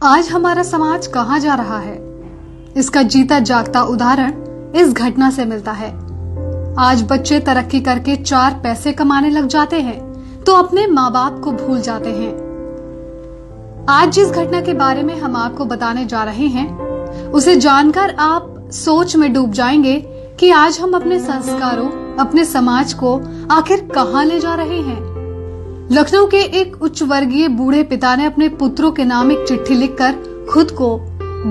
आज हमारा समाज कहाँ जा रहा है, इसका जीता जागता उदाहरण इस घटना से मिलता है। आज बच्चे तरक्की करके 4 पैसे कमाने लग जाते हैं तो अपने माँ बाप को भूल जाते हैं। आज जिस घटना के बारे में हम आपको बताने जा रहे हैं, उसे जानकर आप सोच में डूब जाएंगे कि आज हम अपने संस्कारों, अपने समाज को आखिर कहाँ ले जा रहे हैं। लखनऊ के एक उच्च वर्गीय बूढ़े पिता ने अपने पुत्रों के नाम एक चिट्ठी लिखकर खुद को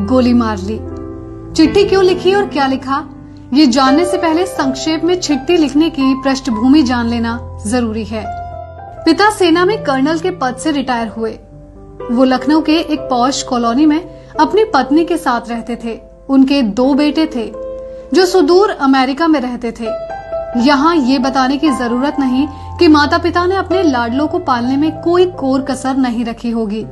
गोली मार ली। चिट्ठी क्यों लिखी और क्या लिखा, ये जानने से पहले संक्षेप में चिट्ठी लिखने की पृष्ठभूमि जान लेना जरूरी है। पिता सेना में कर्नल के पद से रिटायर हुए। वो लखनऊ के एक पॉश कॉलोनी में अपनी पत्नी के साथ रहते थे। उनके 2 बेटे थे जो सुदूर अमेरिका में रहते थे। यहाँ ये बताने की जरूरत नहीं कि माता पिता ने अपने लाडलों को पालने में कोई कोर कसर नहीं रखी होगी।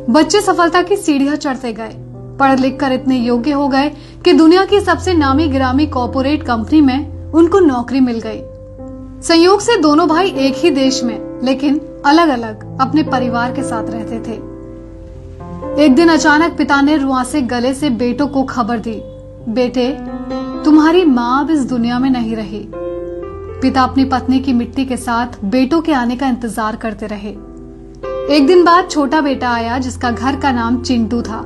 बच्चे सफलता की सीढ़ियां चढ़ते गए, पढ़ लिख कर इतने योग्य हो गए कि दुनिया की सबसे नामी गिरामी कॉर्पोरेट कंपनी में उनको नौकरी मिल गई। संयोग से दोनों भाई एक ही देश में लेकिन अलग अलग अपने परिवार के साथ रहते थे। एक दिन अचानक पिता ने रुआंसे गले से बेटों को खबर दी, बेटे तुम्हारी माँ अब इस दुनिया में नहीं रही। पिता अपनी पत्नी की मिट्टी के साथ बेटों के आने का इंतजार करते रहे। एक दिन बाद छोटा बेटा आया जिसका घर का नाम चिंटू था।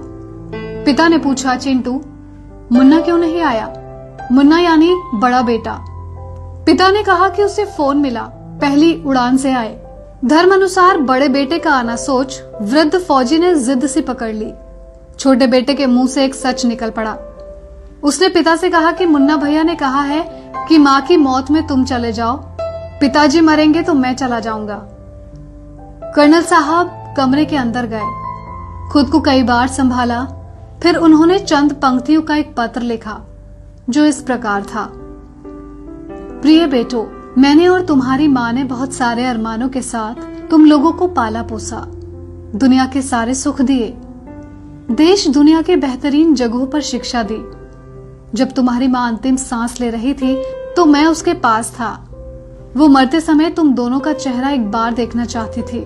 पिता ने पूछा, चिंटू मुन्ना क्यों नहीं आया? मुन्ना यानी बड़ा बेटा। पिता ने कहा कि उसे फोन मिला, पहली उड़ान से आए। धर्म अनुसार बड़े बेटे का आना सोच वृद्ध फौजी ने जिद सी पकड़ ली। छोटे बेटे के मुंह से एक सच निकल पड़ा। उसने पिता से कहा कि मुन्ना भैया ने कहा है कि माँ की मौत में तुम चले जाओ, पिताजी मरेंगे तो मैं चला जाऊंगा। कर्नल साहब कमरे के अंदर गए, खुद को कई बार संभाला, फिर उन्होंने चंद पंक्तियों का एक पत्र लिखा जो इस प्रकार था। प्रिय बेटो, मैंने और तुम्हारी माँ ने बहुत सारे अरमानों के साथ तुम लोगों को पाला पोसा, दुनिया के सारे सुख दिए, देश दुनिया के बेहतरीन जगहों पर शिक्षा दी। जब तुम्हारी माँ अंतिम सांस ले रही थी तो मैं उसके पास था। वो मरते समय तुम दोनों का चेहरा एक बार देखना चाहती थी।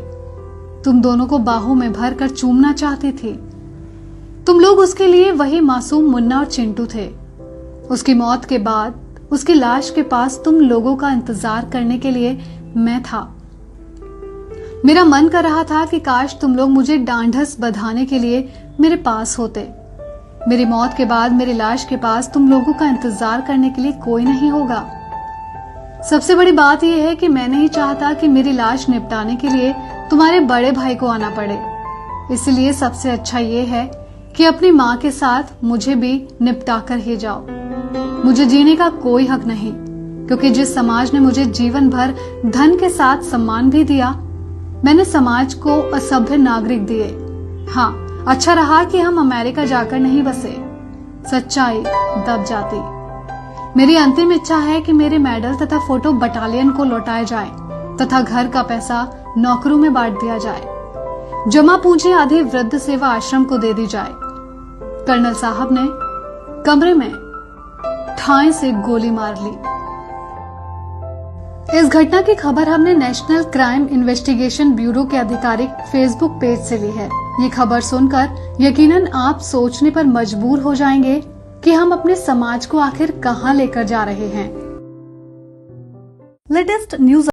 तुम दोनों को बाहों में भर कर चूमना चाहती थी। तुम लोग उसके लिए वही मासूम मुन्ना और चिंटू थे। उसकी मौत के बाद उसकी लाश के पास तुम लोगों का इंतजार करने के लिए मैं था। मेरा मन कर रहा था कि काश तुम लोग मुझे डांढस बंधाने के लिए मेरे पास होते। मेरी मौत के बाद मेरी लाश के पास तुम लोगों का इंतजार करने के लिए कोई नहीं होगा। सबसे बड़ी बात यह है कि मैं नहीं चाहता कि मेरी लाश निपटाने के लिए तुम्हारे बड़े भाई को आना पड़े। इसलिए सबसे अच्छा ये है कि अपनी माँ के साथ मुझे भी निपटा कर ही जाओ। मुझे जीने का कोई हक नहीं, क्योंकि जिस समाज ने मुझे जीवन भर धन के साथ सम्मान भी दिया, मैंने समाज को असभ्य नागरिक दिए। हाँ, अच्छा रहा कि हम अमेरिका जाकर नहीं बसे, सच्चाई दब जाती। मेरी अंतिम इच्छा है कि मेरे मेडल तथा फोटो बटालियन को लौटाए जाए तथा घर का पैसा नौकरों में बांट दिया जाए। जमा पूंजी आधी वृद्ध सेवा आश्रम को दे दी जाए। कर्नल साहब ने कमरे में ठाई से गोली मार ली। इस घटना की खबर हमने नेशनल क्राइम इन्वेस्टिगेशन ब्यूरो के आधिकारिक फेसबुक पेज से ली है। ये खबर सुनकर यकीनन आप सोचने पर मजबूर हो जाएंगे कि हम अपने समाज को आखिर कहां लेकर जा रहे हैं। Latest news